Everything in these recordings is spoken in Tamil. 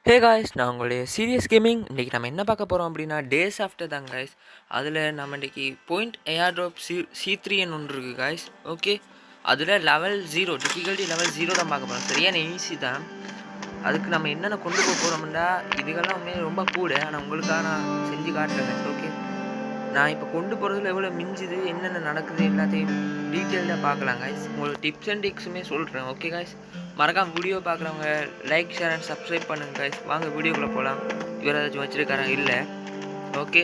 ஹே காய்ஸ், நான் உங்களுடைய சீரியஸ் கேமிங். இன்றைக்கி நம்ம என்ன பார்க்க போகிறோம் அப்படின்னா டேஸ் ஆஃப்டர் தான் காய்ஸ். அதில் நம்ம இன்றைக்கி பாயிண்ட் ஏஆர் ட்ராப் C3N ஒன்று இருக்குது காய்ஸ். ஓகே, அதில் லெவல் 0 டிஃபிகல்ட்டி லெவல் 0 தான் பார்க்க போகிறோம். சரியான ஈஸி தான். அதுக்கு நம்ம என்னென்ன கொண்டு போக போகிறோம்னா இதுகெல்லாம் உண்மையாக ரொம்ப கூட, ஆனால் உங்களுக்காக நான் செஞ்சு காட்டுறேன் காய்ஸ். ஓகே, நான் இப்போ கொண்டு போகிறதுல எவ்வளோ மிஞ்சுது, என்னென்ன நடக்குது எல்லாத்தையும் டீட்டெயில்டாக பார்க்கலாம் காய்ஸ். உங்களுக்கு டிப்ஸ் அண்ட் டிக்ஸுமே சொல்கிறேன். ஓகே காய்ஸ், மறக்காம வீடியோ பார்க்குறவங்க லைக் ஷேர் அண்ட் சப்ஸ்கிரைப் பண்ணுங்க கைஸ். வாங்க வீடியோக்குள்ளே போகலாம். இவர் ஏதாச்சும் வச்சுருக்காரா? இல்லை. ஓகே,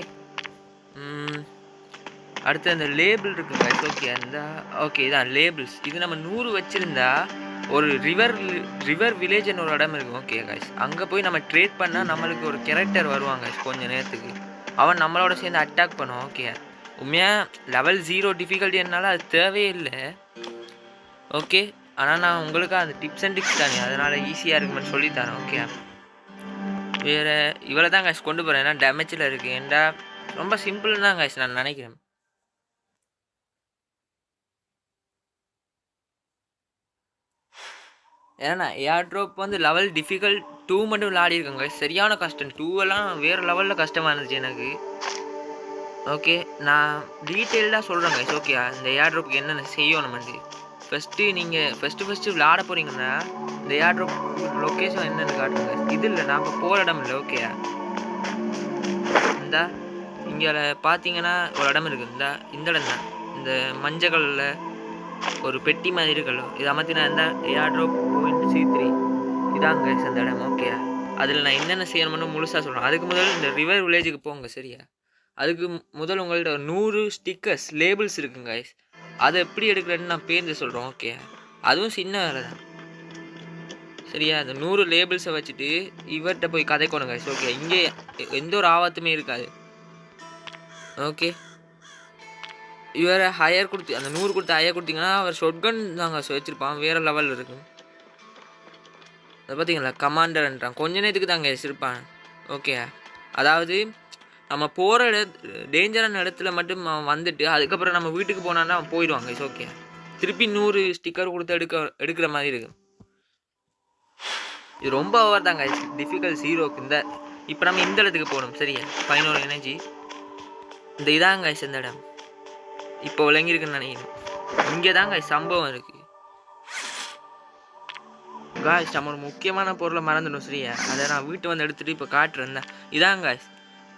அடுத்து அந்த லேபிள் இருக்குது கைஸ். ஓகே, ஓகே இதான் லேபிள்ஸ். இது நம்ம 100 வச்சுருந்தா ஒரு ரிவர் வில்லேஜ்னு ஒரு இடம் இருக்குது. ஓகே கைஸ், அங்கே போய் நம்ம ட்ரேட் பண்ணால் நம்மளுக்கு ஒரு கேரக்டர் வருவாங்க கொஞ்சம் நேரத்துக்கு. அவன் நம்மளோட சேர்ந்து அட்டாக் பண்ணுவான். ஓகே, உண்மையாக லெவல் 0 டிஃபிகல்ட்டினால அது தேவையே இல்லை. ஓகே, ஆனால் நான் உங்களுக்கு அந்த டிப்ஸ் அண்ட் டிப்ஸ் தானே, அதனால் ஈஸியாக இருக்குமென்னு சொல்லித்தரேன். ஓகே, வேறு இவ்வளோ தான் காய்ஸ் கொண்டு போகிறேன். ஏன்னா டேமேஜில் இருக்குது. ஏன்டா ரொம்ப சிம்பிள் தான் காய்ஸ் நான் நினைக்கிறேன். ஏன்னா ஏர் ட்ராப் வந்து லெவல் டிஃபிகல்ட் 2 மட்டும் விளையாடிருக்கேங்க காய்ஸ். சரியான கஷ்டம். 2 எல்லாம் வேறு லெவலில் கஷ்டமாக இருந்துச்சு எனக்கு. ஓகே, நான் டீட்டெயில்டாக சொல்கிறேன் காய்ஸ். ஓகே, இந்த ஏர் ட்ராப்புக்கு என்னென்ன செய்யணுமெண்டு. ஃபஸ்ட்டு விளாட போகிறீங்கன்னா இந்த ஏர் ட்ராப் லொக்கேஷன் என்னென்னு காட்டுங்க. இது இல்லை, நான் இப்போ போகிற இடம் இல்லை. ஓகே, இந்த இங்கே பார்த்தீங்கன்னா ஒரு இடம் இருக்குது. இந்த இடம் தான். இந்த மஞ்சள் கல்லில் ஒரு பெட்டி மாதிரி இருக்குல்ல, இது அமர்த்தினா இந்த ஏர் ட்ராப் பாயிண்ட் C3 இதாங்க அந்த இடம். ஓகே, அதில் நான் என்னென்ன செய்யணும்னு முழுசாக சொல்கிறேன். அதுக்கு முதல் இந்த ரிவர் வில்லேஜுக்கு போங்க. சரியா, அதுக்கு முதல் உங்கள்கிட்ட 100 ஸ்டிக்கர்ஸ் லேபிள்ஸ் இருக்குங்க கைஸ். அதை எப்படி எடுக்கிறேன்னு நான் பேருந்து சொல்கிறோம். ஓகே, அதுவும் சின்ன வேலை தான். சரியா, அந்த 100 லேபிள்ஸை வச்சுட்டு இவர்கிட்ட போய் கதைக்கணும் கைஸ். ஓகே, இங்கே எந்த ஒரு ஆபத்துமே இருக்காது. ஓகே, இவரை ஹையர் கொடுத்து அந்த 100 கொடுத்து ஹையர் கொடுத்தீங்கன்னா அவர் ஷொட்கன் தாங்க வச்சுருப்பான். வேறு லெவலில் இருக்கும். அதை பார்த்தீங்களா, கமாண்டர்ன்றான். கொஞ்ச நேரத்துக்கு தாங்க வச்சுருப்பான். ஓகே, அதாவது நம்ம போகிற டேஞ்சரான இடத்துல மட்டும் வந்துட்டு அதுக்கப்புறம் நம்ம வீட்டுக்கு போனான்னா அவன் போயிடுவாங்க. இட்ஸ் ஓகே, திருப்பி 100 ஸ்டிக்கர் கொடுத்து எடுக்கிற மாதிரி இருக்கு. இது ரொம்ப ஓவர் தாங்க டிஃபிகல்ட் 0க்கு. இப்போ நம்ம இந்த இடத்துக்கு போகணும். சரியா, 11 எனர்ஜி. இந்த இதாங்க இந்த இடம் இப்போ விளங்கியிருக்குன்னு நினைக்கிறேன். இங்கே தாங்க சம்பவம் இருக்குது காய்ஸ். நம்ம ஒரு முக்கியமான பொருளை மறந்துடும். சரியா, அதை நான் வீட்டு வந்து எடுத்துகிட்டு இப்போ காட்டுறேன். இதாங்க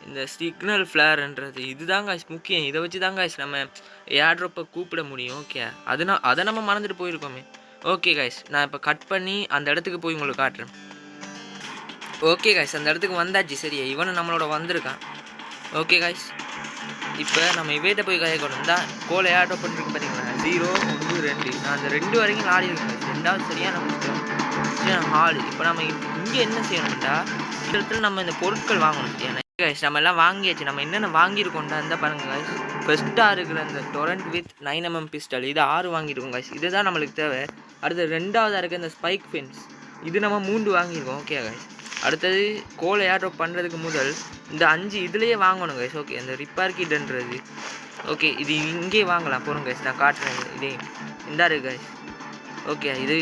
இந்த சிக்னல் ஃப்ளேர்ன்றது இதுதான் காய்ஸ் முக்கியம். இதை வச்சு தான் காய்ஸ் நம்ம ஏர் ட்ராப்பை கூப்பிட முடியும். ஓகே, அதை நம்ம மறந்துட்டு போயிருக்கோமே. ஓகே காய்ஸ், நான் இப்போ கட் பண்ணி அந்த இடத்துக்கு போய் உங்களுக்கு காட்டுறேன். ஓகே காய்ஸ், அந்த இடத்துக்கு வந்தாச்சு. சரியா, இவனும் நம்மளோட வந்திருக்கான். ஓகே காய்ஸ், இப்போ நம்ம இவையிட்ட போய் கையக்கணும். தான் கோலை ஏர் ட்ராப் பண்ணிருக்கு பார்த்தீங்களா, 0 1 2. நான் அந்த 2 வரைக்கும் ஆடி இருக்கேன். ரெண்டாவது சரியாக நம்ம ஹால். இப்போ நம்ம இங்கே என்ன செய்யணும்டா, இந்த இடத்துல நம்ம இந்த பொருட்கள் வாங்கணும். கைஸ், நம்ம எல்லாம் வாங்கியாச்சு. நம்ம என்னென்ன வாங்கியிருக்கோம்டா இருந்தால் பாருங்கள் கைஸ். ஃபஸ்ட்டாக இருக்கிற இந்த டொரண்ட் வித் 9mm பிஸ்டல், இது 6 வாங்கியிருக்கோம் கைஸ். இதுதான் நம்மளுக்கு தேவை. அடுத்தது ரெண்டாவதாக இருக்க இந்த ஸ்பைக் ஃபென்ஸ், இது நம்ம 3 வாங்கியிருக்கோம். ஓகே கைஸ், அடுத்தது கோலை ஏர் ட்ராப் பண்ணுறதுக்கு முதல் இந்த 5 இதுலேயே வாங்கணும் கைஸ். ஓகே, இந்த ரிப்பேர் கிட்ன்றது. ஓகே, இது இங்கே வாங்கலாம் போகிறோம் கைஸ். நான் காட்டுறேன். இதே இந்தா இருக்கு கைஸ். ஓகே, இது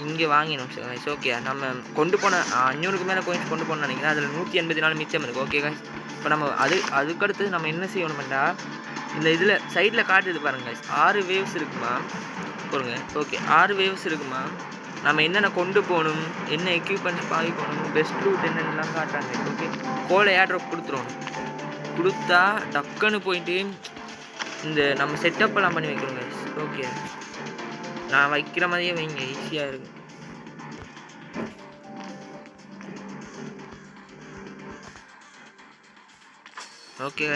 இங்கே வாங்கினோம் கைஸ். ஓகே, நம்ம கொண்டு போன 500க்கு மேலே கோயின்ஸ் கொண்டு போனோம்னு நினைக்கிறேன். அதில் 184 மிச்சம் இருக்குது. ஓகே கைஸ், இப்போ நம்ம அதுக்கடுத்து நம்ம என்ன செய்யணும்டா, இந்த இதில் சைடில் காட்டுது பாருங்க கைஸ், 6 வேவ்ஸ் இருக்குமா போடுங்க. ஓகே, 6 வேவ்ஸ் இருக்குமா. நம்ம என்னென்ன கொண்டு போகணும், என்ன எக்யூப்மெண்ட்ஸ் பாவிக்கணும், பெஸ்ட் ரூட் என்னென்னலாம் காட்டுறாங்க. ஓகே, கோலை ஏர் ட்ராப் கொடுத்தா டக்குன்னு போயிட்டு இந்த நம்ம செட்டப்பெல்லாம் பண்ணி வைக்கணும் கைஸ். ஓகே, நான் வைக்கிற மாதிரியே வைங்க, ஈஸியாக இருக்கும். ஓகே,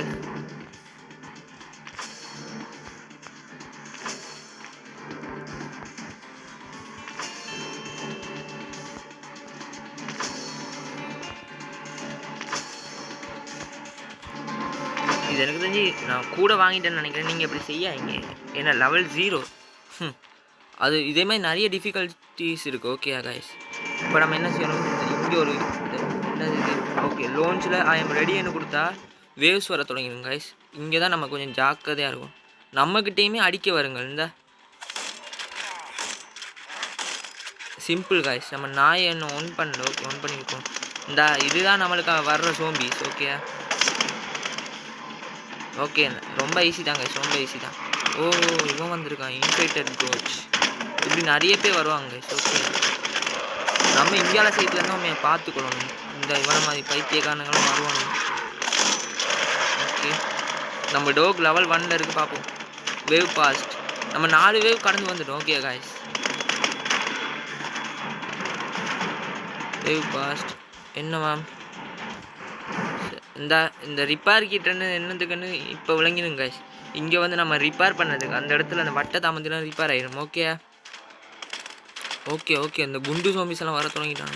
இது எனக்கு தெரிஞ்சு நான் கூட வாங்கிட்டேன்னு நினைக்கிறேன். நீங்கள் எப்படி செய்யாங்க, ஏன்னா லெவல் 0 அது இதே மாதிரி நிறைய டிஃபிகல்ட்டிஸ் இருக்குது. ஓகே கைஸ், இப்போ நம்ம என்ன செய்யணும், இங்கே ஒரு என்னது, ஓகே லோன்ஸில் ஐ எம் ரெடின்னு கொடுத்தா வேவ்ஸ் வர தொடங்கிடும் கைஸ். இங்கே தான் நம்ம கொஞ்சம் ஜாக்கிரதையாக இருக்கும். நம்மக்கிட்டேயுமே அடிக்க வருங்க. இந்த சிம்பிள் கைஸ், நம்ம நாயை இன்னும் ஒன் பண்ணல. ஓகே, ஒன் பண்ணியிருக்கோம். இந்த இதுதான் நம்மளுக்கு வர்ற சோம்பிஸ். ஓகே ஓகே, ரொம்ப ஈஸி தாங்க, ரொம்ப ஈஸி தான். ஓ இவன் வந்திருக்கான், இன்ஃபைட்டட் கோச். இப்படி நிறைய பேர் வருவாங்க. ஓகே, நம்ம இந்தியாவில் சைட்லேருந்து நம்ம பார்த்துக்கணும். இந்த இவனை மாதிரி பைத்தியக்காரங்களும் வருவாங்க. ஓகே, நம்ம டோக் லெவல் 1ல் இருக்குது, பார்ப்போம். வேவ் பாஸ்ட், நம்ம 4 வேவ் கடந்து வந்துட்டோம். ஓகே காய்ஸ், வேவ் பாஸ்ட் என்ன மேம் இந்த ரிப்பேர் கிட்டன்னு என்னதுக்குன்னு இப்போ விளங்கிடுங்க காய்ஸ். இங்கே வந்து நம்ம ரிப்பேர் பண்ணதுக்கு அந்த இடத்துல அந்த வட்ட தாமதிலாம் ரிப்பேர் ஆயிடும். ஓகே ஓகே ஓகே, இந்த குண்டு சோம்பிஸ் எல்லாம் வர தொடங்கிட்டாங்க.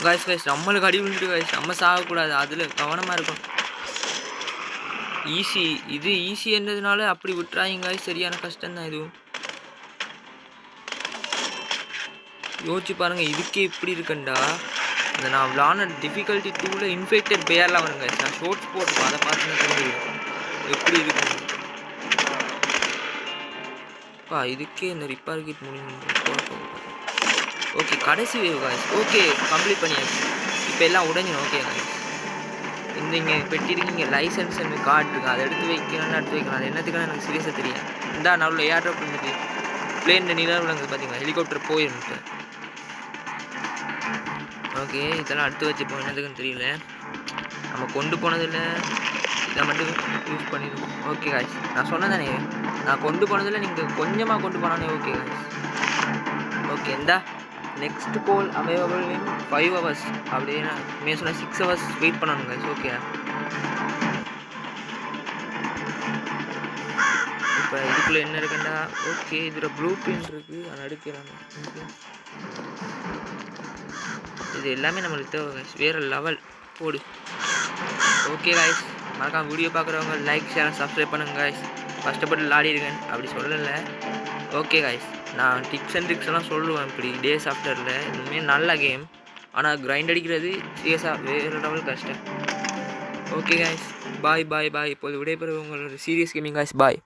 காய்ஸ் காய்ஸ் நம்மளுக்கு அடி விழுந்துட்டு காய்ஸ், நம்ம சாகக்கூடாது, அதில் கவனமாக இருக்கும். ஈஸி, இது ஈஸி என்றதுனால அப்படி விட்டுறாங்க காய்ஸ், சரியான கஷ்டம்தான் இதுவும். யோசிச்சு பாருங்கள், இதுக்கே இப்படி இருக்குண்டா. இந்த நான் விளான டிஃபிகல்ட்டி 2ல் இன்ஃபெக்டட் பேர்லாம் வருங்க. நான் ஷோர்ட்ஸ் போட்டுப்போம், அதை பார்த்துன்னு தெரிஞ்சுது எப்படி இருக்கு. இதுக்கே இந்த ரிப்பேர் கிட் முடியும். ஓகே, கடைசி வேவ் காய்ஸ். ஓகே, கம்ப்ளீட் பண்ணியாச்சு. இப்போ எல்லாம் உடஞ்சிடும். ஓகே காய்ஸ், இங்கே பெட்டிருக்கீங்க லைசன்ஸ் கார்டு இருக்குது, அதை எடுத்து வைக்கணும்னு எடுத்து வைக்கலாம். அது என்னத்துக்குன்னு எனக்கு சீரியஸாக தெரியாது. இந்த நடுவில் ஏர் ட்ராப் இருந்துச்சு, பிளேன் நிலவில் இருக்குது பார்த்தீங்களா, ஹெலிகாப்டர் போயிருந்துச்சு. ஓகே, இதெல்லாம் அடுத்து வச்சுப்போம், என்னதுக்குன்னு தெரியல. நம்ம கொண்டு போனதில் இதை மட்டும் யூஸ் பண்ணிடுவோம். ஓகே காய்ஸ், நான் சொன்னதானே, நான் கொண்டு போனதில் நீங்கள் கொஞ்சமாக கொண்டு போனானே. ஓகே காய்ஸ், ஓகே, இந்த next goal available in 5 hours அப்படின்னா சொன்ன 6 hours வெயிட் பண்ணணும் காய்ஸ். ஓகே, இப்போ இதுக்குள்ளே என்ன இருக்குண்டா. ஓகே, இதில் ப்ளூ பிரிண்ட் இருக்குது, அதை எடுக்கிறாங்க. ஓகே, இது எல்லாமே நம்மளுக்கு தேவை காய்ஸ், வேறு லெவல் போடு. ஓகே காய்ஸ், மறக்காம வீடியோ பார்க்குறவங்க லைக் ஷேர் சப்ஸ்கிரைப் பண்ணுங்க காய்ஸ். கஷ்டப்பட்டு விளாடிருக்கேன் அப்படி சொல்லலை. ஓகே காய்ஸ், நான் டிப்ஸ் அண்ட் ட்ரிக்ஸ் எல்லாம் சொல்லுவேன் இப்படி டேஸ் ஆஃப்டரில். இனிமேல் நல்ல கேம், ஆனால் கிரைண்ட் அடிக்கிறது சீரியஸாக வேறு லெவல் கஷ்டம். ஓகே காய்ஸ், பாய் பாய் பாய். இப்போது விடைபெறும் உங்களோட சீரியஸ் கேமிங் காய்ஸ், பாய்.